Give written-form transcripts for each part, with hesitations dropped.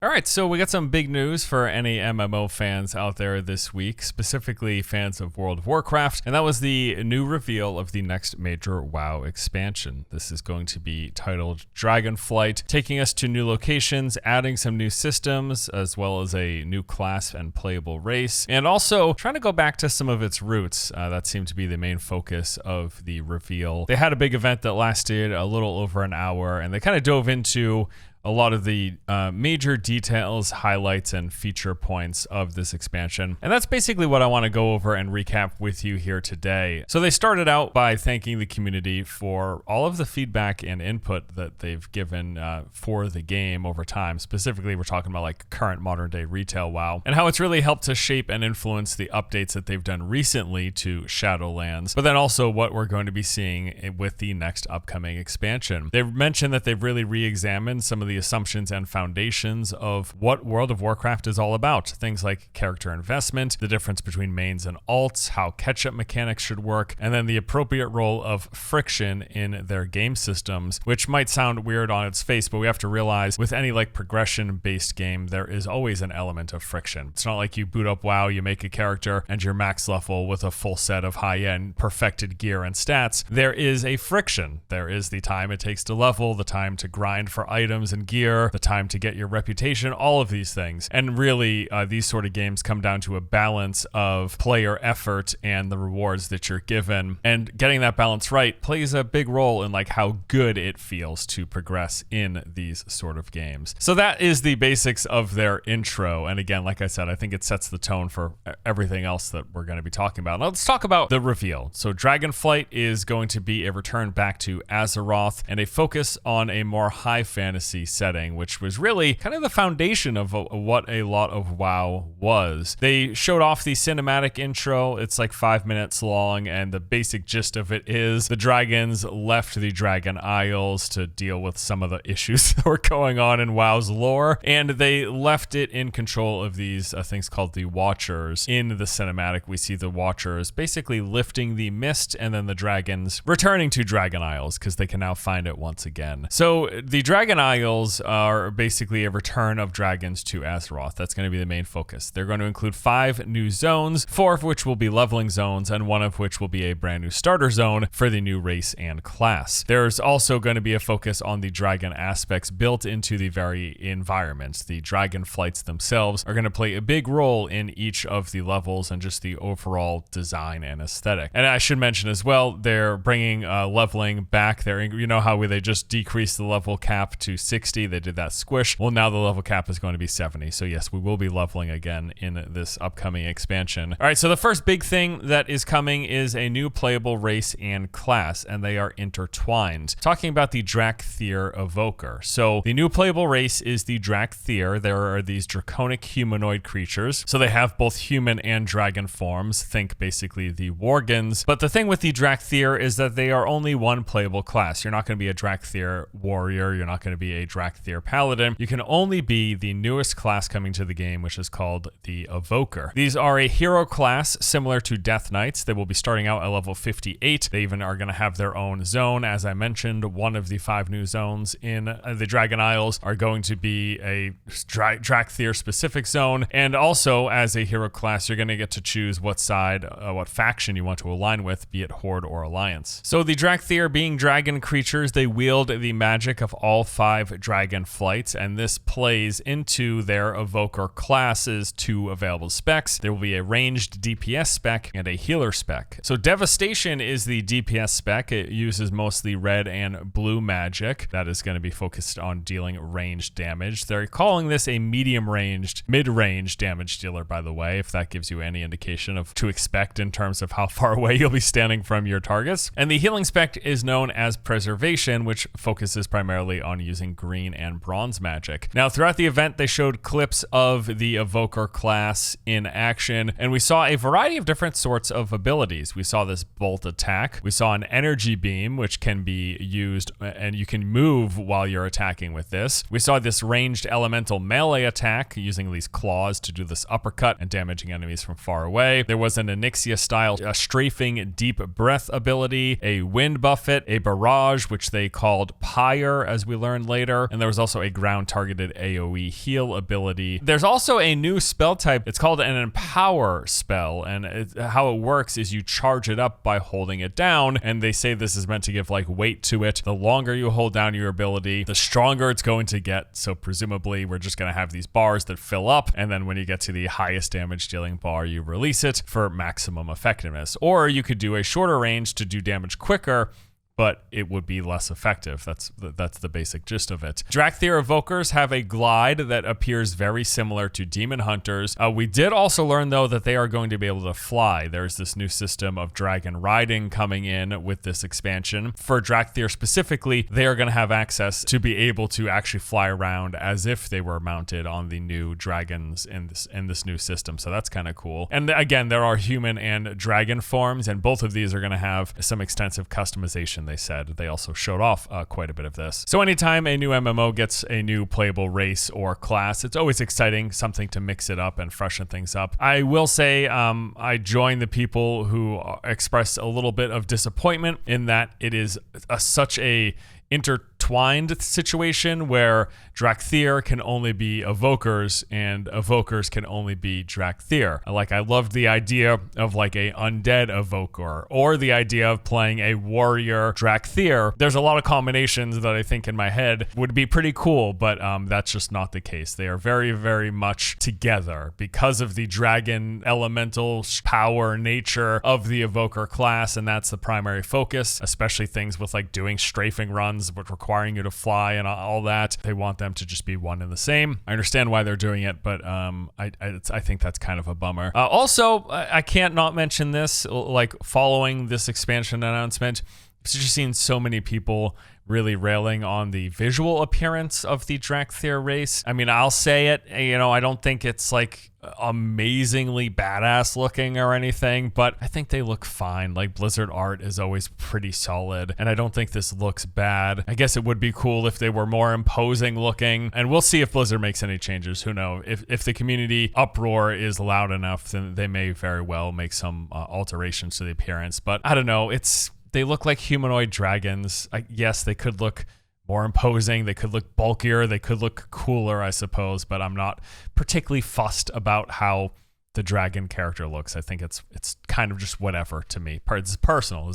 All right, so we got some big news for any MMO fans out there this week, specifically fans of World of Warcraft, and that was the new reveal of the next major WoW expansion. This is going to be titled Dragonflight, taking us to new locations, adding some new systems, as well as a new class and playable race, and also trying to go back to some of its roots. That seemed to be the main focus of the reveal. They had a big event that lasted a little over an hour, and they kind of dove into a lot of the major details, highlights, and feature points of this expansion. And that's basically what I want to go over and recap with you here today. So they started out by thanking the community for all of the feedback and input that they've given for the game over time. Specifically, we're talking about like current modern day retail WoW and how it's really helped to shape and influence the updates that they've done recently to Shadowlands, but then also what we're going to be seeing with the next upcoming expansion. They've mentioned that they've really re-examined some of the assumptions and foundations of what World of Warcraft is all about. Things like character investment, the difference between mains and alts, how catch-up mechanics should work, and then the appropriate role of friction in their game systems, which might sound weird on its face, but we have to realize with any like progression-based game, there is always an element of friction. It's not like you boot up WoW, you make a character, and you're max level with a full set of high-end perfected gear and stats. There is a friction. There is the time it takes to level, the time to grind for items and gear, the time to get your reputation, all of these things. And really, these sort of games come down to a balance of player effort and the rewards that you're given. And getting that balance right plays a big role in like how good it feels to progress in these sort of games. So that is the basics of their intro. And again, like I said, I think it sets the tone for everything else that we're going to be talking about. Now let's talk about the reveal. So Dragonflight is going to be a return back to Azeroth and a focus on a more high fantasy setting, which was really kind of the foundation of what a lot of WoW was. They showed off the cinematic intro. It's like 5 minutes long, and the basic gist of it is the dragons left the Dragon Isles to deal with some of the issues that were going on in WoW's lore, and they left it in control of these things called the Watchers. In the cinematic, we see the Watchers basically lifting the mist, and then the dragons returning to Dragon Isles because they can now find it once again. So the Dragon Isles are basically a return of dragons to Azeroth. That's going to be the main focus. They're going to include 5 new zones, 4 of which will be leveling zones, and 1 of which will be a brand new starter zone for the new race and class. There's also going to be a focus on the dragon aspects built into the very environments. The dragonflights themselves are going to play a big role in each of the levels and just the overall design and aesthetic. And I should mention as well, they're bringing leveling back. You know how they just decreased the level cap to 60. They did that squish. Well, now the level cap is going to be 70. So yes, we will be leveling again in this upcoming expansion. All right, so the first big thing that is coming is a new playable race and class, and they are intertwined. Talking about the Dracthyr Evoker. So the new playable race is the Dracthyr. There are these draconic humanoid creatures. So they have both human and dragon forms. Think basically the Worgens. But the thing with the Dracthyr is that they are only one playable class. You're not going to be a Dracthyr warrior. You're not going to be a Dracthyr paladin. You can only be the newest class coming to the game, which is called the Evoker. These are a hero class similar to Death Knights. They will be starting out at level 58. They even are going to have their own zone. As I mentioned, one of the 5 new zones in the Dragon Isles are going to be a Dracthyr specific zone. And also, as a hero class, you're going to get to choose what side, what faction you want to align with, be it Horde or Alliance. So the Dracthyr, being dragon creatures, they wield the magic of all 5 dragonflights, and this plays into their Evoker class's 2 available specs. There will be a ranged DPS spec and a healer spec. So Devastation is the DPS spec. It uses mostly red and blue magic. That is going to be focused on dealing ranged damage. They're calling this a medium-ranged, mid-range damage dealer, by the way, if that gives you any indication of to expect in terms of how far away you'll be standing from your targets. And the healing spec is known as Preservation, which focuses primarily on using green and bronze magic. Now, throughout the event, they showed clips of the Evoker class in action, and we saw a variety of different sorts of abilities. We saw this bolt attack. We saw an energy beam, which can be used, and you can move while you're attacking with this. We saw this ranged elemental melee attack using these claws to do this uppercut and damaging enemies from far away. There was an Onyxia-style strafing deep breath ability, a wind buffet, a barrage, which they called Pyre, as we learned later, Fire, and there was also a ground-targeted AoE heal ability. There's also a new spell type. It's called an Empower spell, and how it works is you charge it up by holding it down, and they say this is meant to give like weight to it. The longer you hold down your ability, the stronger it's going to get. So presumably we're just going to have these bars that fill up, and then when you get to the highest damage dealing bar, you release it for maximum effectiveness. Or you could do a shorter range to do damage quicker, but it would be less effective. That's the basic gist of it. Dracthyr Evokers have a glide that appears very similar to Demon Hunters. We did also learn, though, that they are going to be able to fly. There's this new system of dragon riding coming in with this expansion. For Dracthyr specifically, they are going to have access to be able to actually fly around as if they were mounted on the new dragons in this new system. So that's kind of cool. And again, there are human and dragon forms, and both of these are going to have some extensive customization. They said they also showed off quite a bit of this. So anytime a new MMO gets a new playable race or class, it's always exciting, something to mix it up and freshen things up. I will say I join the people who express a little bit of disappointment in that it is such a intertwined situation where Dracthyr can only be evokers and evokers can only be Dracthyr. Like, I loved the idea of like a undead evoker or the idea of playing a warrior Dracthyr. There's a lot of combinations that I think in my head would be pretty cool, but that's just not the case. They are very, very much together because of the dragon elemental power nature of the evoker class, and that's the primary focus, especially things with like doing strafing runs but requiring you to fly and all that. They want them to just be one and the same. I understand why they're doing it, but I think that's kind of a bummer. Also, I can't not mention this, like following this expansion announcement, I've just seen so many people really railing on the visual appearance of the Dracthyr race. I mean, I'll say it, I don't think it's like amazingly badass looking or anything, but I think they look fine. Like, Blizzard art is always pretty solid, and I don't think this looks bad. I guess it would be cool if they were more imposing looking, and we'll see if Blizzard makes any changes. Who knows? If the community uproar is loud enough, then they may very well make some alterations to the appearance, but I don't know. They look like humanoid dragons. Yes, they could look more imposing, they could look bulkier, they could look cooler, I suppose, but I'm not particularly fussed about how the dragon character looks. I think it's kind of just whatever to me. It's personal.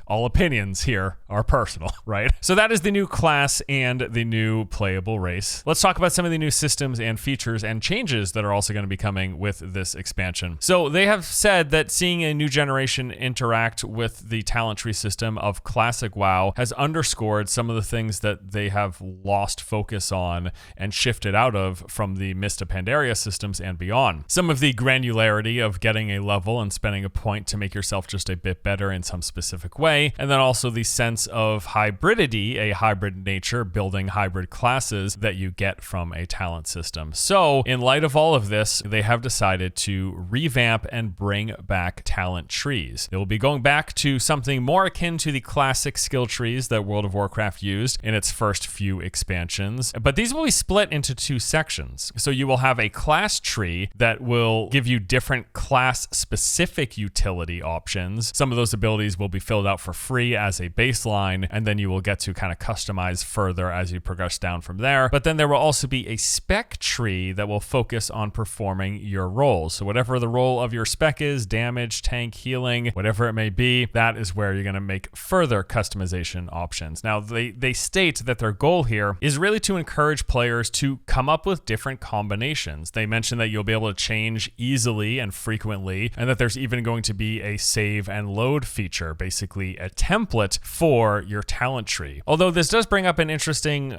All opinions here are personal, right? So that is the new class and the new playable race. Let's talk about some of the new systems and features and changes that are also going to be coming with this expansion. So they have said that seeing a new generation interact with the talent tree system of classic WoW has underscored some of the things that they have lost focus on and shifted out of from the Mist of Pandaria systems and beyond. Some of the granularity of getting a level and spending a point to make yourself just a bit better in some specific way, and then also the sense of hybridity, a hybrid nature, building hybrid classes that you get from a talent system. So in light of all of this, they have decided to revamp and bring back talent trees. They will be going back to something more akin to the classic skill trees that World of Warcraft used in its first few expansions, but these will be split into two sections. So you will have a class tree that will give you different class-specific utility options. Some of those abilities will be filled out for free as a baseline, and then you will get to kind of customize further as you progress down from there. But then there will also be a spec tree that will focus on performing your roles. So whatever the role of your spec is, damage, tank, healing, whatever it may be, that is where you're going to make further customization options. Now, they state that their goal here is really to encourage players to come up with different combinations. They mention that you'll be able to change easily and frequently, and that there's even going to be a save and load feature, basically a template for your talent tree. Although this does bring up an interesting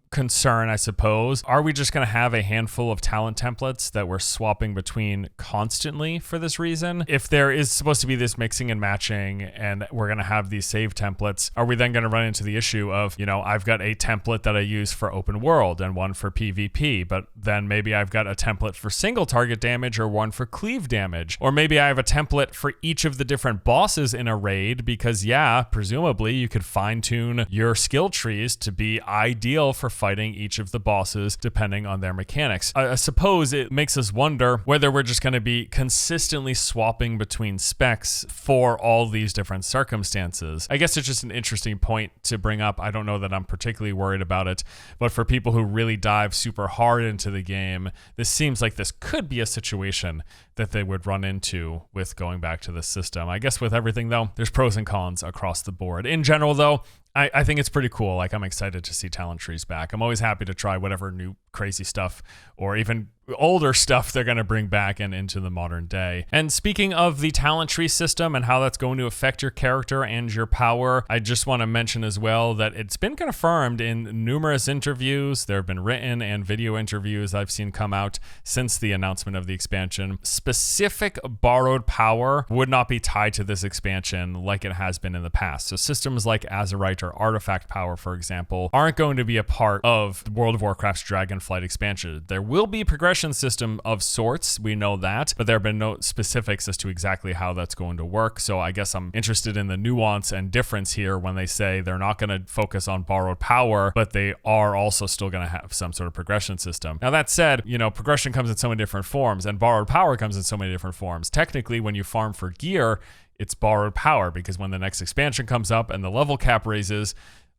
concern, I suppose. Are we just going to have a handful of talent templates that we're swapping between constantly for this reason? If there is supposed to be this mixing and matching and we're going to have these save templates, are we then going to run into the issue of, I've got a template that I use for open world and one for PvP, but then maybe I've got a template for single target damage or one for cleave damage, or maybe I have a template for each of the different bosses in a raid because presumably you could fine tune your skill trees to be ideal for fighting each of the bosses depending on their mechanics. I suppose it makes us wonder whether we're just going to be consistently swapping between specs for all these different circumstances. I guess it's just an interesting point to bring up. I don't know that I'm particularly worried about it, but for people who really dive super hard into the game, this seems like this could be a situation that they would run into with going back to the system. I guess with everything though, there's pros and cons across the board. In general though, I think it's pretty cool. Like, I'm excited to see talent trees back. I'm always happy to try whatever new crazy stuff or even older stuff they're going to bring back and into the modern day. And speaking of the talent tree system and how that's going to affect your character and your power, I just want to mention as well that it's been confirmed in numerous interviews. There have been written and video interviews I've seen come out since the announcement of the expansion. Specific borrowed power would not be tied to this expansion like it has been in the past. So systems like Azeroth or artifact power, for example, aren't going to be a part of World of Warcraft's Dragonflight expansion. There will be progression system of sorts, we know that, but there have been no specifics as to exactly how that's going to work. So I guess I'm interested in the nuance and difference here when they say they're not going to focus on borrowed power, but they are also still going to have some sort of progression system. Now that said, progression comes in so many different forms and borrowed power comes in so many different forms. Technically, when you farm for gear, it's borrowed power because when the next expansion comes up and the level cap raises,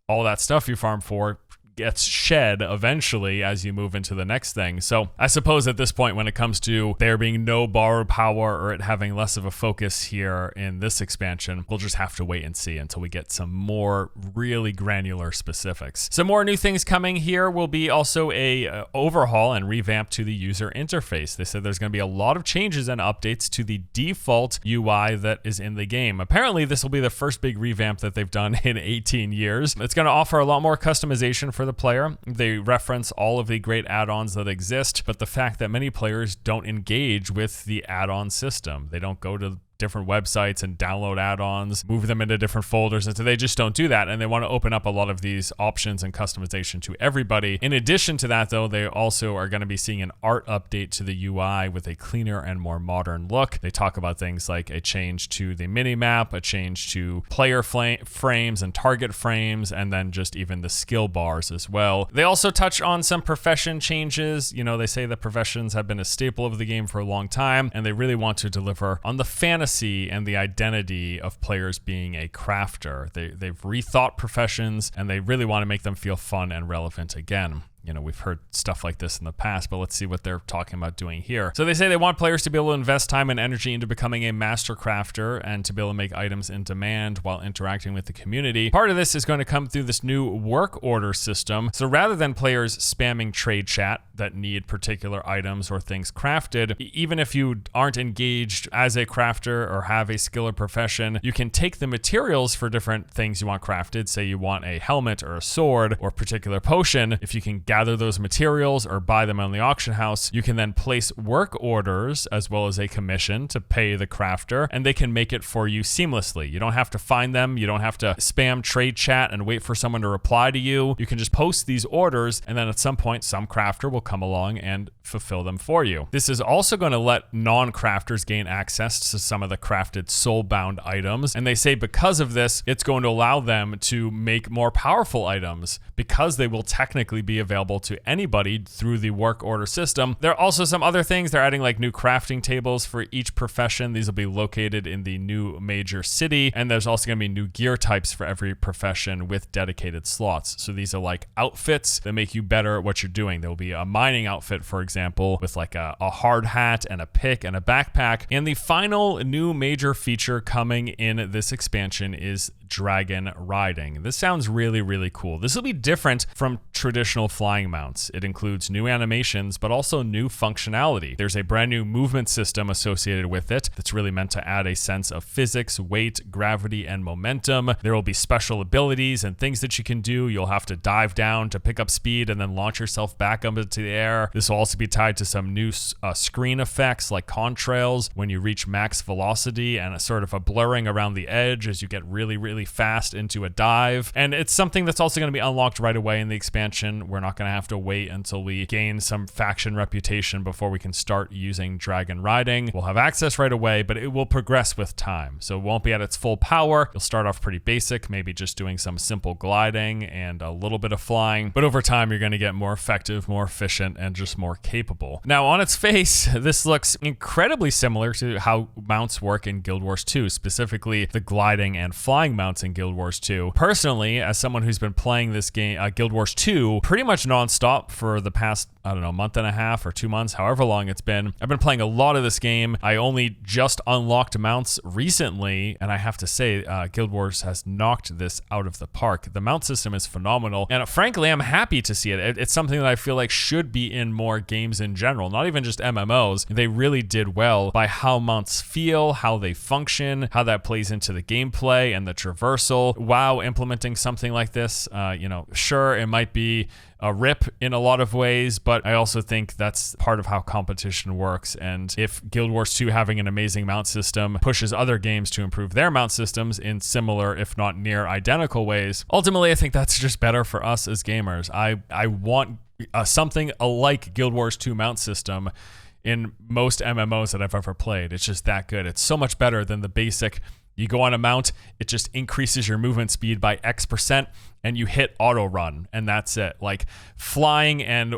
all that stuff you farm for gets shed eventually as you move into the next thing. So I suppose at this point, when it comes to there being no borrowed power or it having less of a focus here in this expansion, we'll just have to wait and see until we get some more really granular specifics. Some more new things coming here will be also a overhaul and revamp to the user interface. They said there's going to be a lot of changes and updates to the default UI that is in the game. Apparently, this will be the first big revamp that they've done in 18 years. It's going to offer a lot more customization for the player. They reference all of the great add-ons that exist, but the fact that many players don't engage with the add-on system. They don't go to different websites and download add-ons, move them into different folders, and so they just don't do that, and they want to open up a lot of these options and customization to everybody. In addition to that though, they also are going to be seeing an art update to the UI with a cleaner and more modern look. They talk about things like a change to the mini-map, a change to player frames and target frames, and then just even the skill bars as well. They also touch on some profession changes. They say that professions have been a staple of the game for a long time, and they really want to deliver on the fantasy and the identity of players being a crafter. They've rethought professions and they really want to make them feel fun and relevant again. We've heard stuff like this in the past, but let's see what they're talking about doing here. So they say they want players to be able to invest time and energy into becoming a master crafter and to be able to make items in demand while interacting with the community. Part of this is going to come through this new work order system. So rather than players spamming trade chat that need particular items or things crafted, even if you aren't engaged as a crafter or have a skill or profession, you can take the materials for different things you want crafted. Say you want a helmet or a sword or a particular potion. If you can gather those materials or buy them on the auction house, you can then place work orders as well as a commission to pay the crafter, and they can make it for you seamlessly. You don't have to find them. You don't have to spam trade chat and wait for someone to reply to you. You can just post these orders, and then at some point, some crafter will come along and fulfill them for you. This is also going to let non-crafters gain access to some of the crafted soul-bound items, and they say because of this, it's going to allow them to make more powerful items because they will technically be available to anybody through the work order system. There are also some other things. They're adding like new crafting tables for each profession. These will be located in the new major city, and there's also going to be new gear types for every profession with dedicated slots. So these are like outfits that make you better at what you're doing. There will be a mining outfit, for example, with like a hard hat and a pick and a backpack. And the final new major feature coming in this expansion is dragon riding. This sounds really, really cool. This will be different from traditional flying mounts. It includes new animations, but also new functionality. There's a brand new movement system associated with it that's really meant to add a sense of physics, weight, gravity, and momentum. There will be special abilities and things that you can do. You'll have to dive down to pick up speed and then launch yourself back up into the air. This will also be tied to some new screen effects like contrails when you reach max velocity and a sort of a blurring around the edge as you get really, really really fast into a dive. And it's something that's also going to be unlocked right away in the expansion. We're not going to have to wait until we gain some faction reputation before we can start using dragon riding. We'll have access right away, but it will progress with time. So it won't be at its full power. You'll start off pretty basic, maybe just doing some simple gliding and a little bit of flying. But over time, you're going to get more effective, more efficient, and just more capable. Now, on its face, this looks incredibly similar to how mounts work in Guild Wars 2, specifically the gliding and flying mounts in Guild Wars 2. Personally, as someone who's been playing this game, Guild Wars 2, pretty much nonstop for the past, I don't know, month and a half or 2 months, however long it's been. I've been playing a lot of this game. I only just unlocked mounts recently, and I have to say, Guild Wars has knocked this out of the park. The mount system is phenomenal, and frankly, I'm happy to see it. It's something that I feel like should be in more games in general, not even just MMOs. They really did well by how mounts feel, how they function, how that plays into the gameplay and the traversal. WoW implementing something like this, sure, it might be a rip in a lot of ways, but I also think that's part of how competition works. And if Guild Wars 2 having an amazing mount system pushes other games to improve their mount systems in similar, if not near identical ways, ultimately I think that's just better for us as gamers. I want something like Guild Wars 2 mount system in most MMOs that I've ever played. It's just that good. It's so much better than the basic, you go on a mount, it just increases your movement speed by X%, and you hit auto run, and that's it. Like, flying and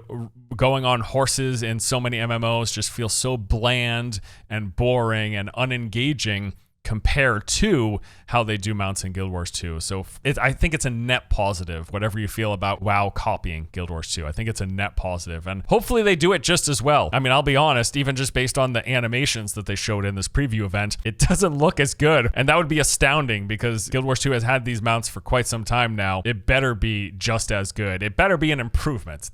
going on horses in so many MMOs just feels so bland and boring and unengaging compared to how they do mounts in Guild Wars 2. So I think it's a net positive, whatever you feel about WoW copying Guild Wars 2. I think it's a net positive, and hopefully they do it just as well. I mean, I'll be honest, even just based on the animations that they showed in this preview event, it doesn't look as good, and that would be astounding because Guild Wars 2 has had these mounts for quite some time now. It better be just as good. It better be an improvement.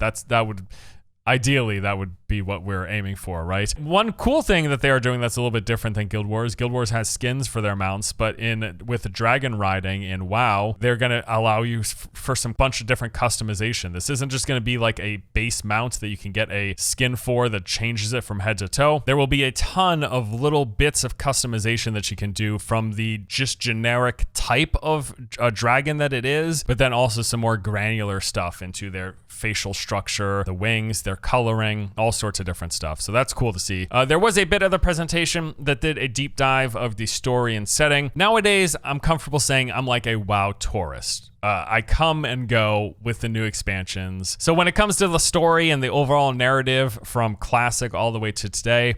Ideally, that would be what we're aiming for, right? One cool thing that they are doing that's a little bit different than Guild Wars has skins for their mounts, but with dragon riding in WoW, they're going to allow you for some bunch of different customization. This isn't just going to be like a base mount that you can get a skin for that changes it from head to toe. There will be a ton of little bits of customization that you can do from the just generic type of a dragon that it is, but then also some more granular stuff into their facial structure, the wings, their coloring, all sorts of different stuff. So that's cool to see. There was a bit of the presentation that did a deep dive of the story and setting. Nowadays, I'm comfortable saying I'm like a WoW tourist. I come and go with the new expansions. So when it comes to the story and the overall narrative from classic all the way to today,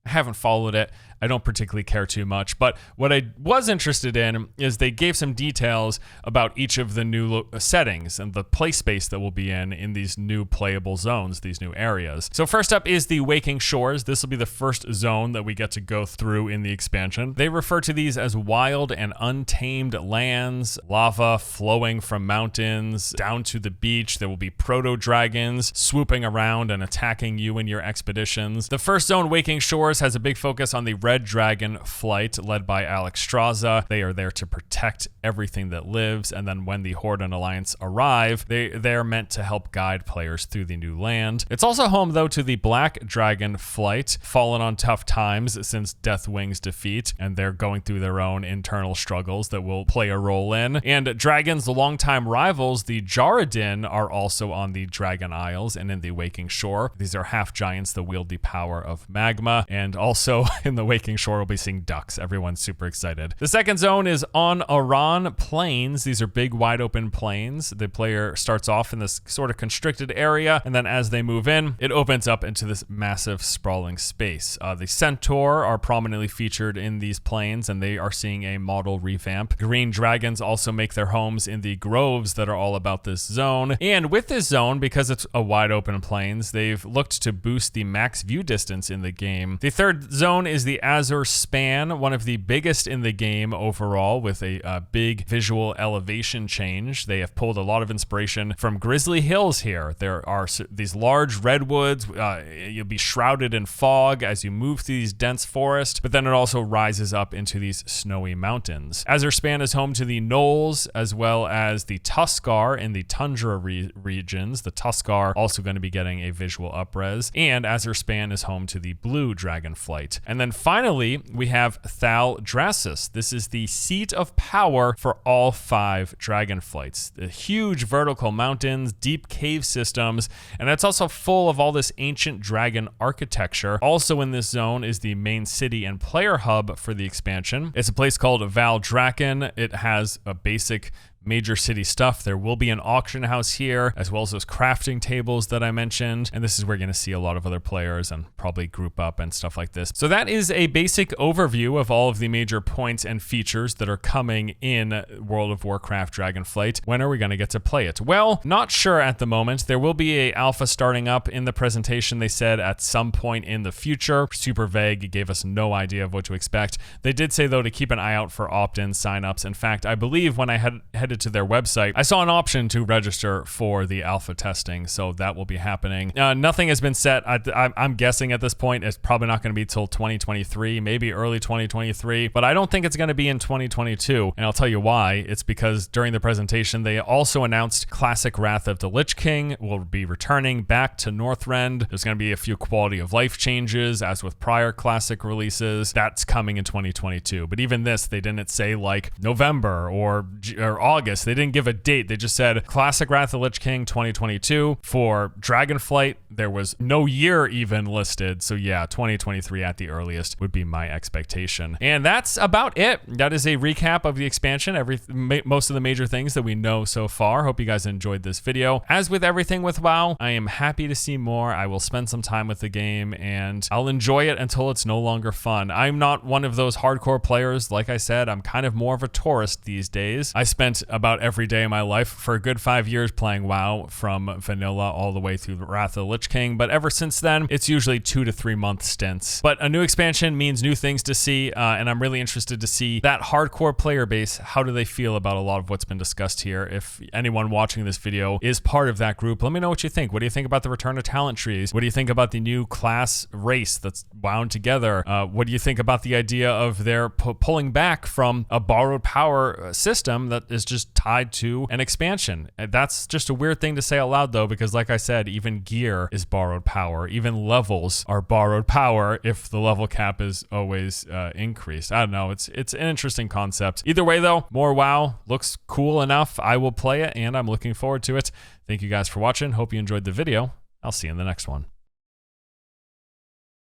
I haven't followed it. I don't particularly care too much, but what I was interested in is they gave some details about each of the new settings and the play space that we'll be in these new playable zones, these new areas. So first up is the Waking Shores. This will be the first zone that we get to go through in the expansion. They refer to these as wild and untamed lands, lava flowing from mountains down to the beach. There will be proto-dragons swooping around and attacking you in your expeditions. The first zone, Waking Shores, has a big focus on the Red Dragonflight, led by Alex Straza. They are there to protect everything that lives, and then when the Horde and Alliance arrive, they're meant to help guide players through the new land. It's also home, though, to the Black Dragonflight, fallen on tough times since Deathwing's defeat, and they're going through their own internal struggles that will play a role in. And dragons, the longtime rivals, the Jaredin, are also on the Dragon Isles and in the Waking Shore. These are half giants that wield the power of magma, and also in the Waking Shore, we'll be seeing ducks. Everyone's super excited. The second zone is on Aran Plains. These are big, wide open plains. The player starts off in this sort of constricted area, and then as they move in, it opens up into this massive, sprawling space. The Centaur are prominently featured in these plains, and they are seeing a model revamp. Green dragons also make their homes in the groves that are all about this zone. And with this zone, because it's a wide open plains, they've looked to boost the max view distance in the game. The third zone is the Azure Span, one of the biggest in the game overall, with a big visual elevation change. They have pulled a lot of inspiration from Grizzly Hills here. There are these large redwoods. You'll be shrouded in fog as you move through these dense forests, but then it also rises up into these snowy mountains. Azure Span is home to the Knolls as well as the Tuskar in the tundra regions. The Tuskar also going to be getting a visual upres, and Azure Span is home to the Blue Dragonflight. And then finally, finally, we have Thaldraszus. This is the seat of power for all 5 dragonflights. The huge vertical mountains, deep cave systems, and it's also full of all this ancient dragon architecture. Also in this zone is the main city and player hub for the expansion. It's a place called Valdrakken. It has a basic major city stuff. There will be an auction house here, as well as those crafting tables that I mentioned. And this is where you're going to see a lot of other players and probably group up and stuff like this. So that is a basic overview of all of the major points and features that are coming in World of Warcraft Dragonflight. When are we going to get to play it? Well, not sure at the moment. There will be a alpha starting up in the presentation. They said at some point in the future. Super vague. It gave us no idea of what to expect. They did say, though, to keep an eye out for opt-in signups. In fact, I believe when I headed to their website, I saw an option to register for the alpha testing, so that will be happening. Nothing has been set. I'm guessing at this point it's probably not going to be till 2023, maybe early 2023, but I don't think it's going to be in 2022, and I'll tell you why. It's because during the presentation, they also announced Classic Wrath of the Lich King will be returning back to Northrend. There's going to be a few quality of life changes, as with prior Classic releases. That's coming in 2022, but even this, they didn't say like November or August. They didn't give a date. They just said Classic Wrath of the Lich King 2022. For Dragonflight, there was no year even listed. So yeah, 2023 at the earliest would be my expectation. And that's about it. That is a recap of the expansion, most of the major things that we know so far. Hope you guys enjoyed this video. As with everything with WoW, I am happy to see more. I will spend some time with the game and I'll enjoy it until it's no longer fun. I'm not one of those hardcore players. Like I said, I'm kind of more of a tourist these days. I spent about every day of my life for a good 5 years playing WoW, from vanilla all the way through Wrath of the Lich King, but ever since then, it's usually 2 to 3 month stints. But a new expansion means new things to see, and I'm really interested to see that hardcore player base. How do they feel about a lot of what's been discussed here? If anyone watching this video is part of that group, let me know what you think. What do you think about the return of talent trees? What do you think about the new class race that's wound together? What do you think about the idea of their pulling back from a borrowed power system that is just tied to an expansion? That's just a weird thing to say out loud, though, because like I said, even gear is borrowed power. Even levels are borrowed power if the level cap is always increased. I don't know. It's an interesting concept. Either way, though, more WoW looks cool enough. I will play it, and I'm looking forward to it. Thank you guys for watching. Hope you enjoyed the video. I'll see you in the next one.